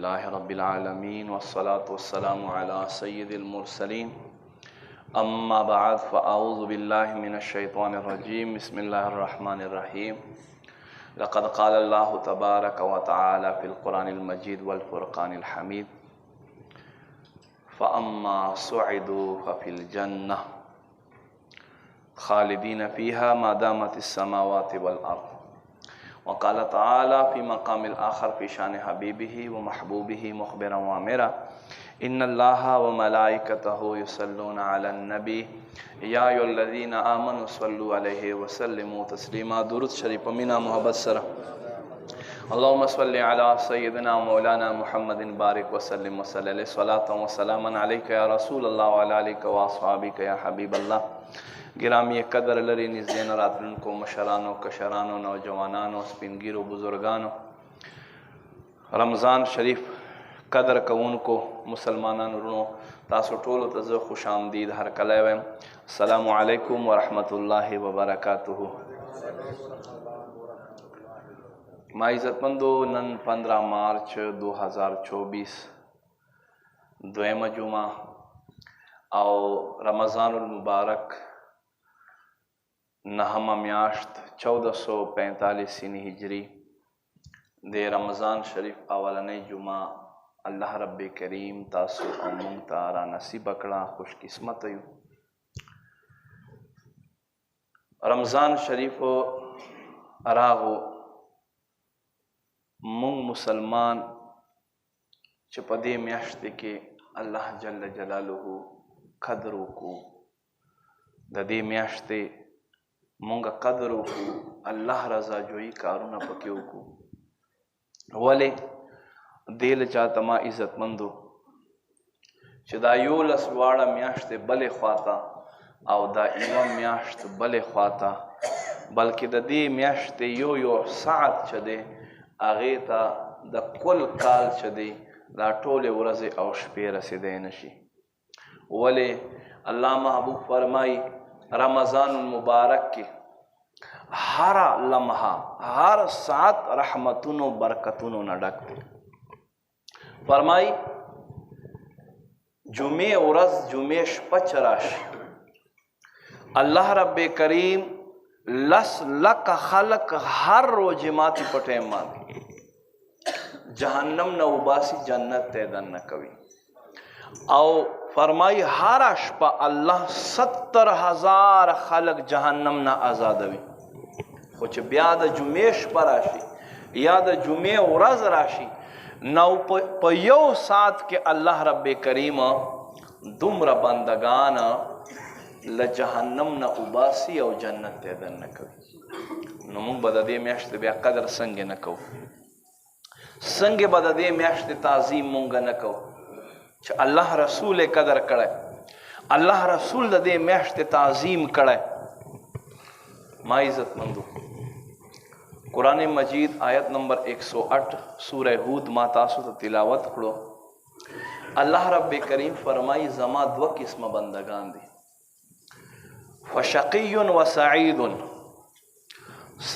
لله رب العالمين والصلاة والسلام على سيد المرسلين أما بعد فأعوذ بالله من الشيطان الرجيم بسم الله الرحمن الرحيم لقد قال الله تبارك وتعالى في القرآن المجيد والفرقان الحميد فأما سعدوا ففي الجنة خالدين فيها ما دامت السماوات والأرض. وقال تعالى في مقام الآخر في شان حبيبه ومحبوبه مخبرا وامرا إن الله وملائكته يصلون على النبي يا أيها الذين آمنوا صلوا عليه وسلموا تسليما. درود شریف منا محبت سره اللهم صل على سيدنا مولانا محمد بارك وسلم وصلى صلاة وسلاما عليك يا رسول الله وعلى آلك وأصحابك يا حبيب الله. گرامی قدر لري نزدین راتلونکو مشرانو کشرانو نوجوانانو سپینگیرو بزرگانو رمضان شریف قدر کوونکو مسلمانانو رونو تاسو ټولو ته زه خوش آمدید هر کله وایم. السلام علیکم ورحمت الله وبرکاتہ. ما عزتمندو نن 15 مارچ 2024 دویمه جمعه او رمضان المبارک نهمه میاشت 1445 هجری د رمضان شریف اولنی جمعه الله رب کریم تاسو او مونږ ته را نصیب کړه. خوش قسمت یو. رمضان شریف راغو مونږ مسلمان چې په دې میاشت کې الله جل جلاله قدر وکړو، د دې میاشتې مونږ قدر وکړو، الله رضا جویي کارونه پکې وکړو. ولې دې له چاته ما عزتمندو چې دا 11 واړه میاشتې بلې خواته او دا یوه میاشت بلې خواته، بلکې د دې میاشتې یو ساعت چې دی هغې ته د کل کال چې دی دا ټولې ورځې او شپې رسېدی نه شي. ولې الله محبوب فرمایي رمضان المبارک کې هر لمحه هر ساعت رحمتونو برکتونو نه ډک دی. فرمایي جمعې ورځ جمعې شپه چې راشي الله رب کریم 10 لک خلق هر روز ماتی په ټیم باندې جهنم نه وباسي، جنت ته دننه کوي. او فرمائی ہر شپه الله 70,000 خلق جهنم نه آزادوي. خو چې بیا د جمعې شپه راشي یا د جمعې ورځ راشي نو په یو ساعت کې الله رب کریم دومره بندگان له جهنم نه وباسي او جنت ته دننه کوي. نو موږ به د دې میاشتې بیا قدر څنګه نه کوو؟ څنګه به د دې میاشتې تعظیم مونږ نه کوو چې الله رسول قدر کړی، الله رسول د دې میاشتې تعظیم کړی. ما عزت مندو قرآن مجید آیت نمبر 108 سورہ ہود ما تاسو ته تلاوت کړو. الله رب کریم فرمائی زما 2 قسمه بندگان دي، فشقی و سعید،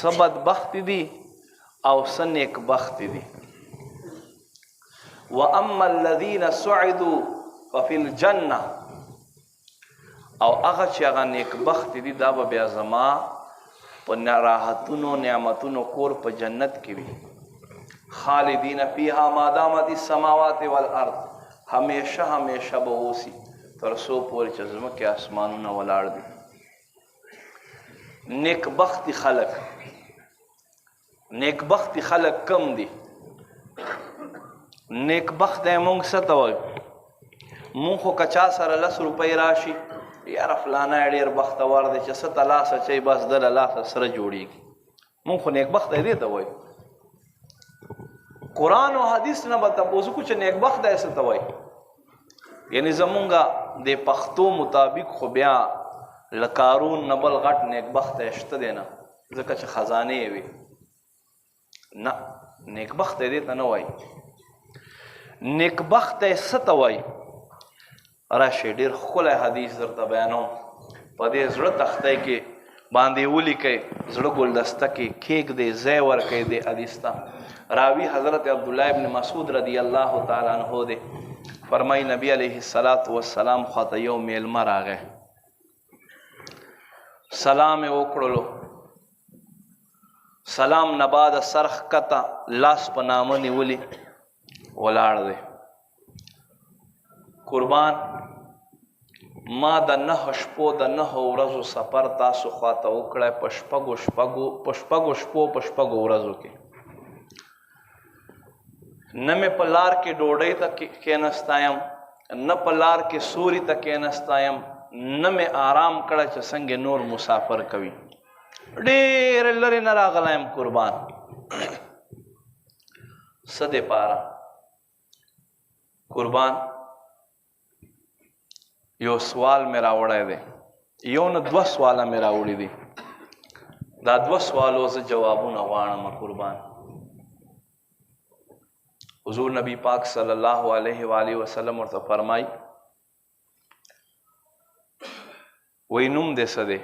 سبد بخت دي او سنیک بخت دي. وَأَمَّا الَّذِينَ سُعِدُوا فَفِي الْجَنَّةِ، او هغه چې هغه نیک بخت دي دا به بیا زما په راحتونو نعمتونو کور په جنت کې وي. خالدین فیها ما دامت السماوات والارض، همیشه همیشه به اوسي تر څو پورې چې ځمکې اسمانونه ولاړ دي. نیک بخت خلق، نیک بخت خلق کم دي؟ نیک بخت دی مونږ څه ته وایو؟ مونږ خو که چا سره 10 روپۍ راشي یاره فلانه یې ډېر بختور دی چې څه ته لاس اچوي بس ده له لاسه سره جوړېږي. مونږ خو نیک بخت دی دې ته وایو. قرآن او حدیث نه به تپوس وکړو چې نیک بخت دی څه ته وایي. یعنې زمونږ د پښتو مطابق خو بیا له قارون نه بل غټ نیک بخت دی شته دی نه، ځکه چې خزانې یې وي. نه، نیک بخت دی دې ته نه وایي. نیک بخت څه ته وایي؟ راشئ ډېر ښکلی حدیث درته بیانوم. په دې زړه تختۍ کې باندې ولیکئ زړه ګلدسته کې کېږدئ ځای ورکئ دې حدیث ته راوی حضرت عبدالله ابن مسعود رضی الله تعالی عنہ دی فرمای نبی علیه السلام خواته یو میلمه راغی سلام یې وکړلو سلام نه بعد سر ښکته لاس په نامه نیولي ولاړ دی قربان ما د 9 شپو د 9 ورځو سفر تاسو خواته وکړی په شپږو شپو په شپږو ورځو کې نه مې په لار کې ډوډۍ ته کېنستایم نه په لار کې سوري ته کېنستایم نه مې آرام کړی چې څنګه نور مسافر کوي ډېر لرې نه راغلی یم قربان څه دپاره قربان یو سوال مې راوړی دی یو نه 2 سواله مې راوړي دي دا 2 سوالو زه جوابونه غواړم قربان حضور نبی پاک صلی الله علیه و آله وسلم ورته فرمای وی نوم دې څه دی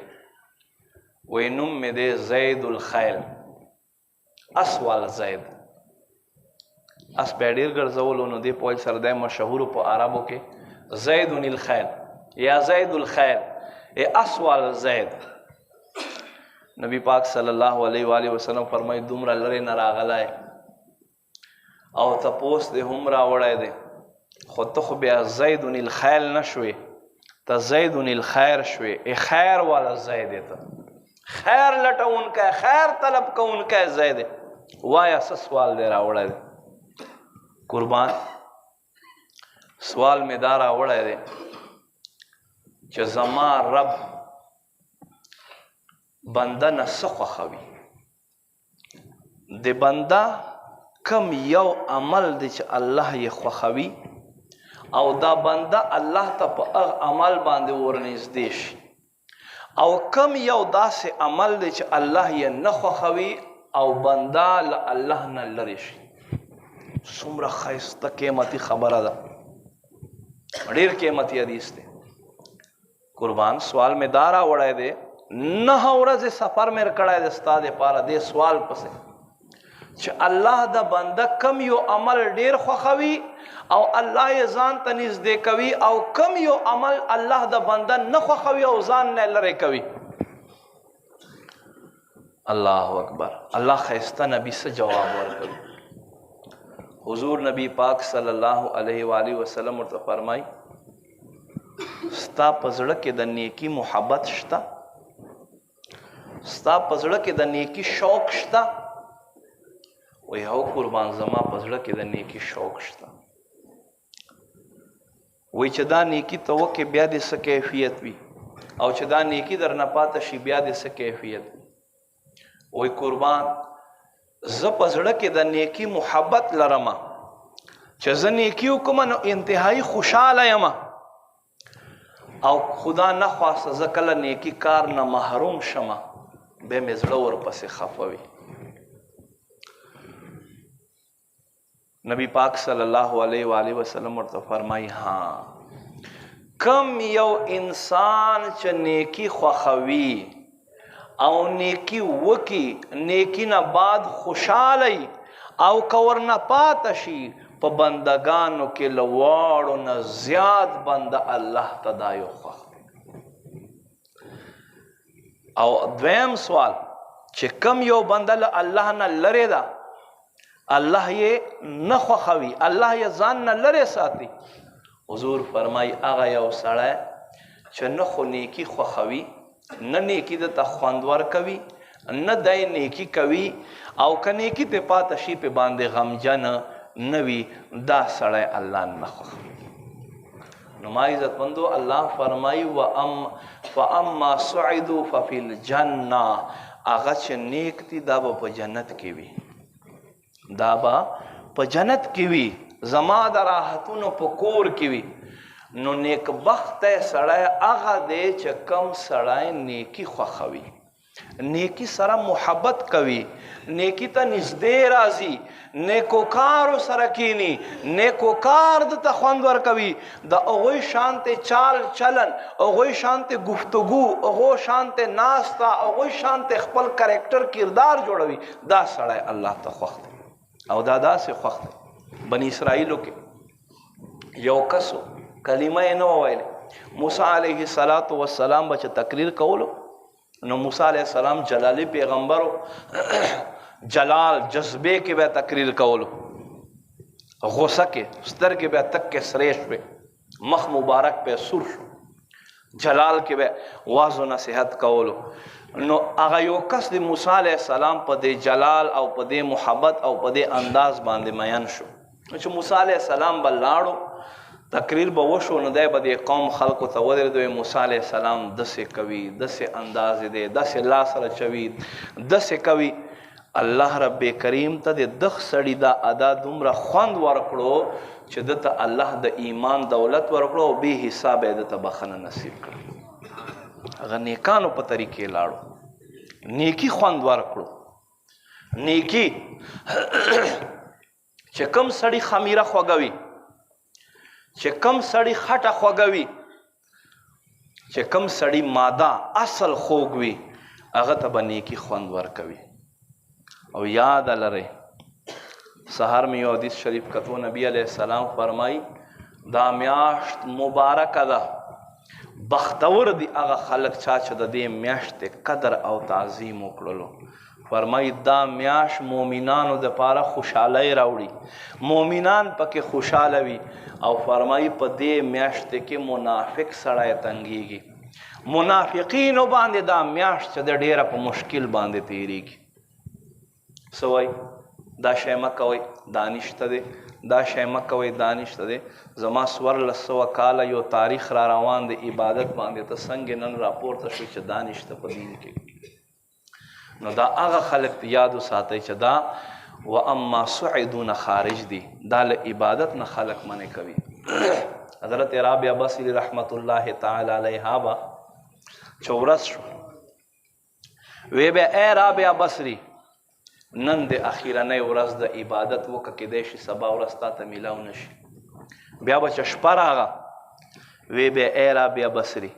وی نوم مې دی زید الخیل اسوال زید اس په ډېر ګرځولو نو دې په سره دی مشهور په عربو کې زید الخیل یا زید الخیل ای اسوال زید نبی پاک صلی الله علیه و آله وسلم فرمای دومره لرې نه راغلی او تپوس دې هم راوړی دی خو ته خو بیا زید الخیل نه شوې ته زید الخیر شوې ای خیر والا زید ته خیر لټونکی خیر طلب کوونکی زید وایه څه سوال دی راوړی دی قربان سوال مې دا راوړی دی چې زما رب بنده نه څه خوښوي د بنده کم یو عمل دی چې الله یې خوښوي او دا بنده الله ته په هغه عمل باندې ورنږدې شي او کم یو داسې عمل دی چې الله یې نه خوښوي او بنده له الله نه لرې شي څومره ښایسته قیمتي خبره ده ډېر قیمتي حدیث دی قربان سوال مې دا راوړی دی 9 ورځې سفر مې کړی دی ستا دپاره دې سوال پسې چې الله د بنده کم یو عمل ډېر خوښوي او الله یې ځان ته نږدې کوي او کم یو عمل الله د بنده نه خوښوي او ځان نه لرې کوي الله اکبر الله ښایسته نبي څه جواب ورکوي حضور نبی پاک صلی الله علیه و آله وسلم ورته فرمای ستا په زړه کې د نیکی محبت شته ستا په زړه کې د نیکی شوق شته وی هو قربان زما په زړه کې د نیکی شوق شته وی چې دا نیکی ته وکې بیا دې څه کیفیت وي او چې دا نیکی در نه پاته شي بیا دې څه کیفیت وي وی قربان زه په زړه کې د نیکی محبت لرمه چې زه نیکی وکړم نو انتهایی خوشحاله یم او خدا نه خواسته زه کله نیکی کار نه محروم شمه بیا مې زړه ورپسې خفه وي نبی پاک صلی الله علیه و آله وسلم ورته فرمایي ها کم یو انسان چې نیکی خوښوي او نیکی وکی نیکی نه بعد خوشحالی او کور نه پاته شي په بندگانو کې له واړو نه زیات بنده الله ته دا یو خوښ او دویم سوال چې کم یو بنده له الله نه لرې ده الله یې نه خوښوي الله یې ځان نه لرې ساتي حضور فرمایي هغه یو سړی چې نه خو نیکي خوښوي نه نیکی د ته خوند ورکوي نه دی نیکی کوي او که نیکی پې پاته شي پې باندې غمجن نه وي دا سړی الله نه خوښوي نو ما عزتمندو الله فرمایي فاما سعدوا ففي الجنه هغه چې نیک دي دا به په جنت کې وي دا به په جنت کې وي زما د راحتونو په کور کې وي نو نیک بخته سړی هغه دی چې کم سړی نیکی خوښوي نیکی سره محبت کوي، نیکی ته نږدې راځي، نیکوکارو سره کینی، نیکوکار د ته خوند ورکوي، د هغوی شانته چال چلن، هغوی شانته گفتگو، هغوی شانته ناستا، هغوی شانته خپل کریکټر کردار جوړوي. دا سړی الله ته خوښ دی او دا داسې خوښ دی. بني اسرائیلو کې یو کسو کلمه یې نه وویلې، موسی علیه السلام به چې تقریر کولو نو موسی علیه السلام جلالی پیغمبرو جلال جذبے کې به تقریر کولو، غصه کې سترګې به تک کې سرې شوې، مخ مبارک به سور شو، جلال کې به واعظ و نصیحت کولو. نو هغه یو کس د موسی علیه السلام په دې جلال او په دې محبت او په دې انداز باندې میان شو. چې موسی علیه السلام به لاړو تقریر به وشو نو دی به د قوم خلکو ته ودرېدو، موسی علیه السلام داسې کوي، داسې انداز دی، داسې لاس رچوي، داسې کوي. الله رب کریم ته د دغ سړي دا ادا دومره خوند ورکړو چې دته الله د ایمان دولت ورکړو او بې حسابه یې دته بخښنه نصیب کړه. هغه نیکانو په طریقې لاړو، نیکي خوند ورکړو. نیکي چې کم سړي خمیره خوږوي، چې کم سړي خټه خوږوي، چې کم سړي ماده اصل خوږ وي، هغه ته به نیکي خوند ورکوي. او یاد لرئ سحر میں یو حدیث شریف کتو نبی علیہ السلام فرمائی دا میاشت مبارکه ده، بختور دی هغه خلق چا چې د دې میاشتې قدر او تعظیم وکړلو. فرمائی دا میاشت مومنانو د پاره خوشحالی راوړي، مومنان پکې خوشحاله وي. او فرمائی په دې میاشتې کې منافق سړی تنګیږي، منافقینو باندې دا میاشت چې د ډیره په مشکل باندې تیریږي. سوای دا شی مه کوئ دا نشته دی، دا شی مه کوئ دا نشته دی. زما 1400 کاله یو تاریخ را روان دی عبادت باندې، ته څنګه نن راپورته شوي چې دا نشته په دین کې. نو دا هغه خلک یاد وساتئ چې دا و اما صعدون خارج دی، دا له عبادت نه خلک منې کوي. حضرت رابعه بصری رحمت الله تعالی علیها با چې ورځ شو وی به ای رابعه بصری نن د اخیرنۍ ورځ د عبادت وکړه، کیدای شي سبا ورځ تا ته میلاو نشي. بیا به چې شپه راغه وی به ای رابعه بصری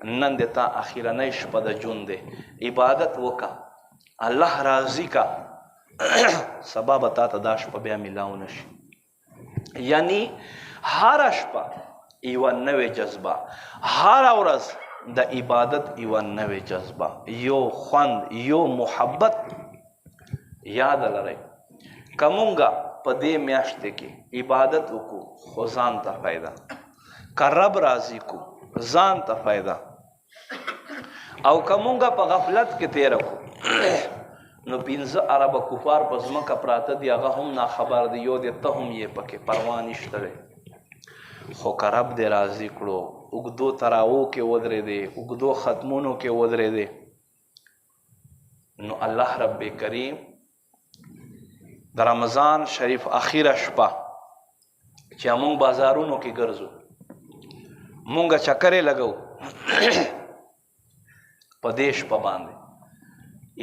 نن د تا اخیرنۍ شپه د جون دی، عبادت وکړه الله راضي کا، سبا به تا ته دا شپه بیا میلاو نشي. یعنی هر شپه یوه نوې جذبه، هر ورځ د عبادت یوه نوې جذبه، یو خوند، یو محبت. یاد لرئ که مونږه په دې میاشتې کې عبادت وکړو خو ځان ته فایده، که رب راضي کو ځان ته فایده، او که مونږه په غفلت کې تیره کړو نو 15 اربه کفار په ځمکه پراته دي، هغه هم ناخبر دي، یو دې ته هم یې پکې پروا نشته دی. خو که رب دې راضي کړو، اوږدو تراوو کې ودرېدې، اوږدو ختمونو کې ودرېدې، نو الله رب کریم د رمضان شریف اخیره شپه چې مونږ بازارونو کې ګرځو، مونږ چکرې لګو، په دې شپه باندې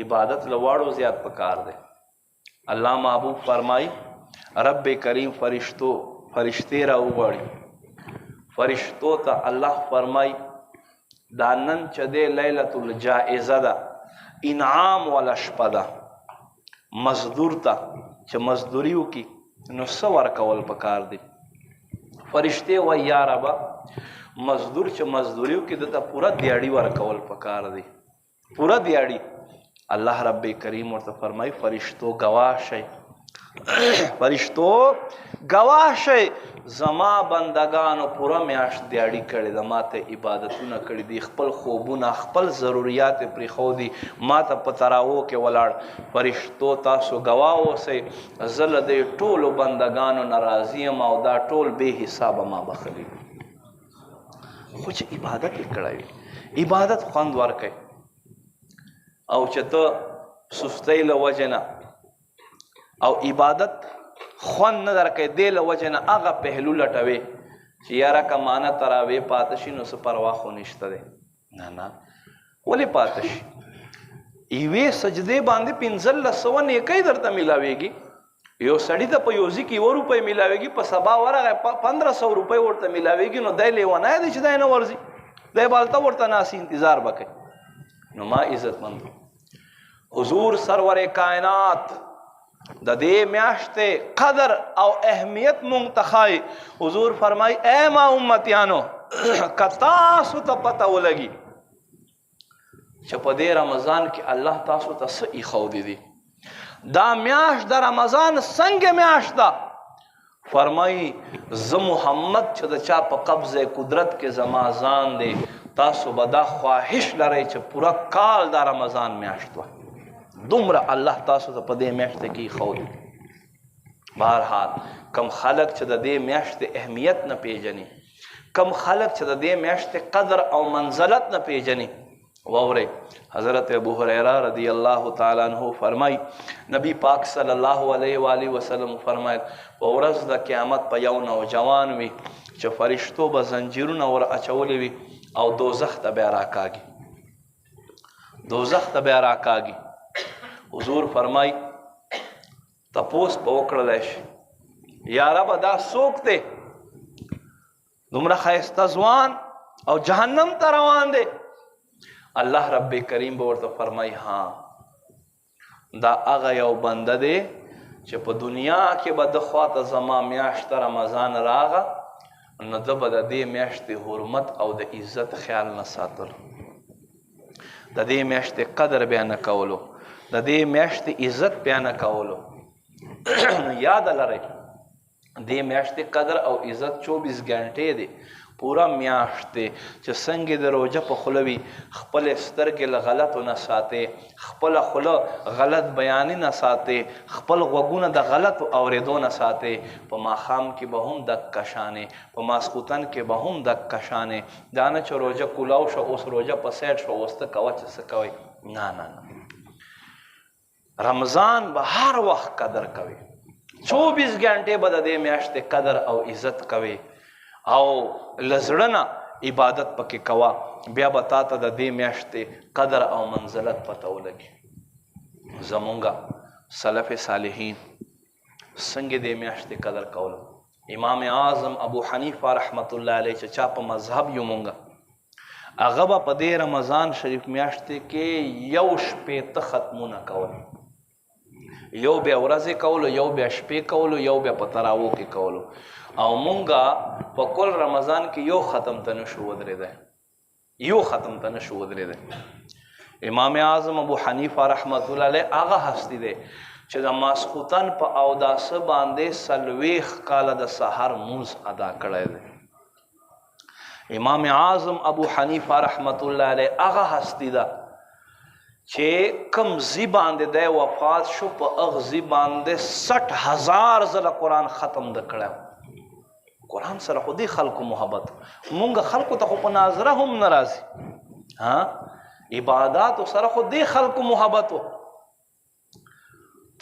عبادت له واړو زیات پکار دی. الله محبوب فرمائی رب کریم فرشتے را وغواړي، فرشتو ته الله فرمائی دا نن چې دی لیلة الجائزه ده، انعام والا شپه ده. مزدور ته چې مزدوري وکړي نو څه ورکول پکار دی؟ فرشتې وایي یا ربه مزدور چې مزدوري وکړي دته پوره دیاړي ورکول پکار دی، پوره دیاړي. الله رب کریم ورته فرمایي فرشتو ګواه شئ، فرشتو ګواه شئ زما بندگانو پوره میاشت دیاړي کړې ده، ما ته عبادتونه کړي دي، خپل خوبونه خپل ضروریات یې پرېښودي، ما ته په تراوو کې ولاړ. فرشتو تاسو ګواه اوسئ زه له دې ټولو بندگانو نه راضي یم او دا ټول بې حسابه ما بخلي. خو چې عبادت یې کړی وي، عبادت خوند ورکوي. او چې ته سستۍ له وجې نه او عبادت خوند نه درکوي، دې له وجې نه هغه پهلو لټوي چې یاره که مانه تراویح پاته شي نو څه پروا خو نشته دی. نه نه، ولې پاته شي؟ یوې سجدې باندې 1500 نیکۍ درته ملاویږي. یو سړی ته په یوځي کې 1 روپۍ ملاویږي، په سبا ورغی 1500 روپۍ ورته ملاویږي. نو دی لیونی دی چې دی نه ورځي، دی بالته ورته ناسي انتظار به کوي. نو ما عزتمند حضور سرور کائنات د دې میاشتې قدر او اهمیت مونږ ته ښایي. حضور فرمایي اے ما امتیانو که تاسو ته پته ولګي چې په دې رمضان کې الله تاسو ته څه ایښودي دي، دا میاشت د رمضان څنګه میاشت ده، فرمایي زه محمد چې د چا په قبضه قدرت کې زما ځان دی، تاسو به دا خواهش لرئ چې پوره کال دا رمضان میاشت وه. دومره الله تاسو ته په دې میاشت کې ایښودي. بهرحال کم خلک چې د دې میاشتې اهمیت نه پیژني، کم خلک چې د دې میاشتې قدر او منزلت نه پیژني، واورئ حضرت ابو هریره رضی الله تعالی عنہ فرمای نبی پاک صلی الله علیه و آله وسلم فرمایل په ورځ د قیامت په یو نوجوان وي چې فرشتو به زنجیرونه ور اچولي وي او دوزخ ته به راکاږي، دوزخ ته به راکاږي. حضور فرمای تپوس به وکړلی شي یا ربه دا څوک دی دومره ښایسته ځوان او جهنم ته روان دی؟ الله رب کریم به ورته فرمای ها دا هغه یو بنده دی چې په دنیا کې به د خواته زما میاشت رمضان راغه نو ده به د دې میاشتې حرمت او د عزت خیال نه ساتلو، د دې میاشتې قدر بیا نه کولو، د دې میاشتې عزت بیا نه کولو. نو یاد لرئ دې میاشتې قدر او عزت 24 غنټې دی، پورا میاشت دی چې څنګه د روژه په خوله وي خپلې سترګې له غلطو نه ساتې، خپله خوله غلط بیاني نه ساتې، خپل غوږونه د غلطو اورېدو نه ساتې. په ماښام کې به هم دقه شانې، په ماسخوتن کې به هم دقه شانې. دا نه چې روژه کولاو شو اوس روژه په سیډ شو اوس ته کوه چې څه کوئ، نه نه نه، رمضان به هر وخت قدر کوي، 24 غنټې به د دې میاشتې قدر او عزت کوي او لزړه نه عبادت پکې کوه، بیا به تا ته د دې میاشتې قدر او منزلت پته ولګي. زمونږه سلف صالحین څنګه دې میاشتې قدر کولو. امام اعظم ابو حنیفه رحمت الله علیه چې چا په مذهب یو مونږه هغه به په دې رمضان شریف میاشتې کې 1 ختمونه کول، یو بیا ورځې کولو، یو بیا شپې کولو، یو بیا په تراوو کې کولو، او مونږه په کل رمضان کې یو ختم ته نشو ودرېدی، یو ختم ته نشو ودرېدی. امام اعظم ابو حنیفه رحمت الله علیه هغه هستی دی چې د ماسخوتن په اوداسه باندې 40 کاله د سحر مونځ ادا کړی دی. امام اعظم ابو حنیفه رحمت الله علیه هغه هستی ده چې کم زی باندې دی وفات شو په هغه زی باندې 60,000 ځله قرآن ختم د کړی. قرآن سره خو دې خلکو محبت، مونږ خلکو ته خو په ناظره هم نه راځي، عباداتو سره خو دې خلکو محبت و.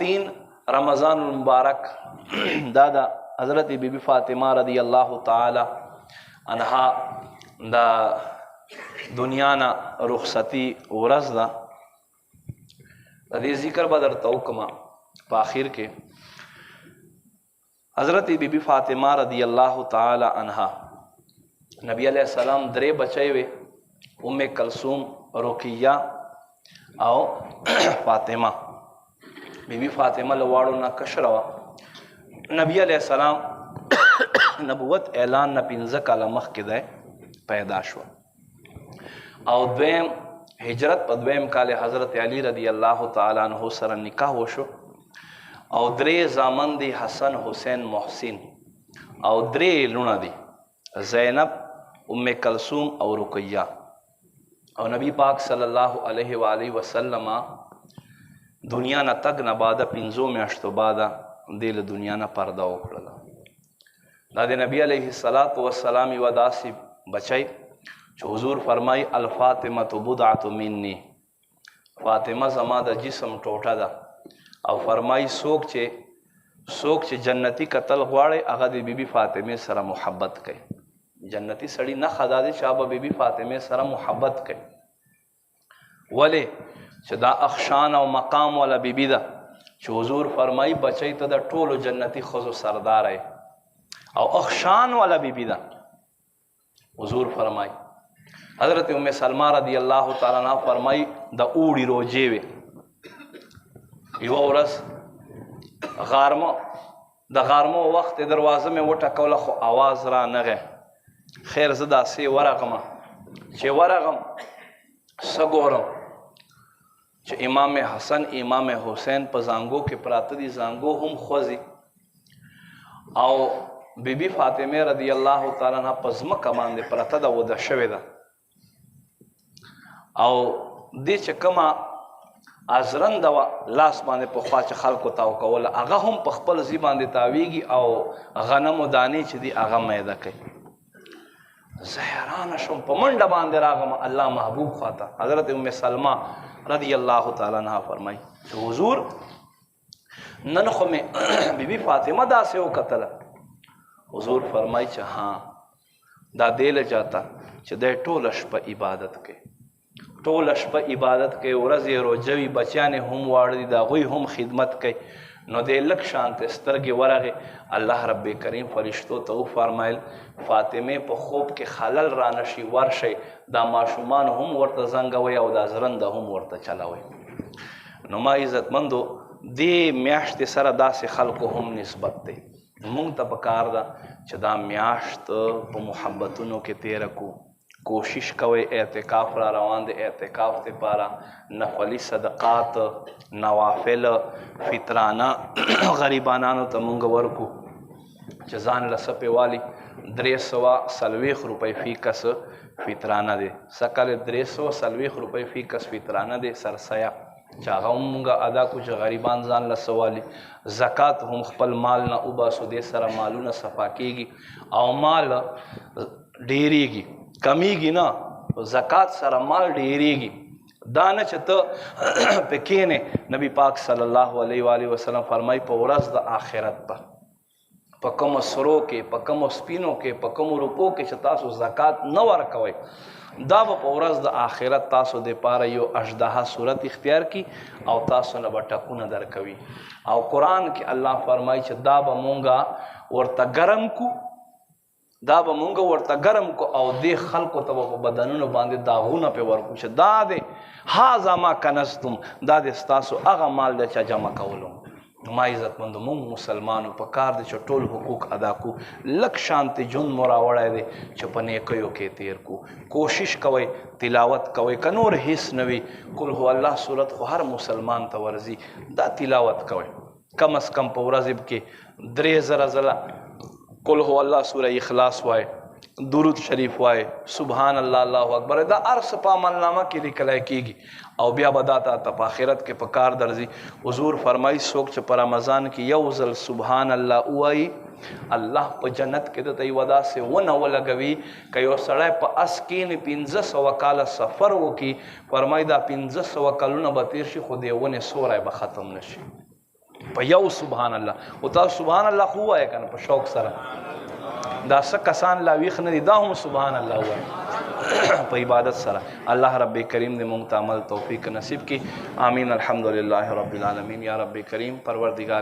3 رمضان المبارک دا د حضرت بی بی فاطمه رضی الله تعالی عنها دا دنیا نه رخصتی ورځ ده. د دې ذکر به درته وکړم په آخر کې. حضرت بی بی فاطمه رضی الله تعالی عنها نبی علیہ السلام 3 بچی وي، ام کلثوم، رقیہ او فاطمه. بی بی فاطمه له واړو نه کشره وه. نبی علیہ السلام نبوت اعلان نه 15 کاله مخکې دی پیدا شو او دویم هجرت په 2م کال حضرت علی رضی الله تعالی عنہ سره نکاح وشو او 3 زامن دي، حسن، حسین، محسن، او 3 لونه دي، زینب، ام کلثوم او رقیہ. او نبی پاک صلی الله علیه و آله وسلم دنیا نه تګ نه بعد 15 میاشتو بعد دې له دنیا نه پرده وکړله. دا د نبی علیه السلام یوه داسې بچی چې حضور فرمای الفاطمه بضعة مني، فاطمه زما د جسم ټوټه ده، او فرمای څوک چې جنتی قتل غواړي هغه د بیبي فاطمه سره محبت کوي. جنتی سړی نه خدا دی چې هغه بیبي فاطمه سره محبت کوي. ولې چې دا اخشان او مقام والا بیبي ده چې حضور فرمایي بچی ته د ټولو جنتي ښځو سردار او اخشان والا بیبي ده. حضور فرمایي حضرت ام سلمہ رضی الله تعالی عنها فرمایي د اوړي روجې وې. یوه ورځ د غارمو وخت دروازه مې وټکوله خو آواز را نغی. خیر زه داسې ورغمه چې ورغم څه ګورم چې امام حسن امام حسین په زانګو کې پراته دي، زانګو هم خوځي او بیبي فاطمه رضی الله تعالی عنها په ځمکه باندې پرته ده، وده شوې ده او دې چې کومه ازرنده وه لاس باندې پخوا چې خلکو تاو کوله هغه هم په خپل ځي باندې تاویږي او غنمو دانې چې دي هغه میده کوي. زه حیرانه شوم، په منډه باندې راغم الله محبوب خواته. حضرت ام سلمہ رضی الله تعالی عنها فرمایي چې حضور نن خو مې بیبي فاطمه داسې وکتله. حضور فرمایي چې ها دا دی له جاته چې دی ټوله شپه عبادت کوي، ټوله شپه عبادت کوي، ورځې روژه وي، بچیان یې هم واړه دي د هغوی هم خدمت کوي. نو دی لږ شانته سترګې ورغې، الله رب کریم فرشتو ته وفرمایل فاطمې په خوب کې خلل رانشي ورشئ، دا ماشومان هم ورته زنګوئ او دا زرنده هم ورته چلوئ. نو ما عزتمندو دې میاشتې سره داسې خلکو هم نسبت دی. مونږ ته پکار ده چې دا میاشت په محبتونو کې تیره کو. کوشش کوئ اعتکاف را روان دی، اعتکاف دپاره نفلي صدقات نوافل فطرانه غریبانانو ته مونږ ورکو چې ځان له څه پیوالي 340 روپۍ فی کس فطرانه دی. سکل 340 روپۍ فی کس فطرانه دی سرسیه چې هغه هم مونږ ادا کو چې غریبان ځان له څه والي. زکات هم خپل مال نه وباسو، دې سره مالونه صفا کیږي او مال ډیریږي کمیږي نه، زکات سره مال ډیریږي. دا نه چې ته په کښېنې. نبی پاک صلی الله علیه و وسلم فرمایي په ورځ د آخرت په کومو سرو کې، په کومو سپینو کې، په کومو روپو کې چې تاسو زکات نه ورکوئ، دا به په ورځ د آخرت تاسو دپاره یو اژدها صورت اختیار کی او تاسو نه به ټکونه درکوي. او قرآن کې الله فرمایي چې دا به مونږه ورته ګرم کو، دا به مونږ ورته ګرم کو او دې خلکو ته به په بدنونو باندې داغونه پې ورکو چې دا دی هذا ما کنزتم، دا دی ستاسو هغه مال دی چې جمع کولو. ما عزتمندو مونږ مسلمانو په کار دی چې ټول حقوق ادا کو. لږ شانتې ژوند مو راوړی دی چې په نیکیو کې تیر کو. کوشش کوئ تلاوت کوئ، که نور هیڅ نه وي قل هو الله صورت خو هر مسلمان ته ورځي، دا تلاوت کوئ. کم از کم په ورځ کې 3000 ځله قل هو الله سوره اخلاص وای، درود شریف وای، سبحان الله الله اکبر، دا ارس په عملنامه کې لیکلی کېږي او بیا به دا ته په آخرت کې په کار درځي. حضور فرمایي څوک چې په رمضان کې یو ځل سبحان الله ووایي الله په جنت کې دته یوه داسې ونه ولګوي که یو سړی په اس کښېني 500 کاله سفر وکړي، فرمایي دا 500 کلونه به تېر شي خو د ونې سوری به ختم نه شي په یو سبحان الله. او تاسو سبحان الله خو ووایه که نه په شوق سره. دا څه کسان لا ویښ نه دي، دا هم سبحان الله ووایه په عبادت سره. الله رب کریم دې مونږ ته عمل توفیق نصیب کړي. آمین. الحمدلله رب العالمین. یا رب کریم پروردگار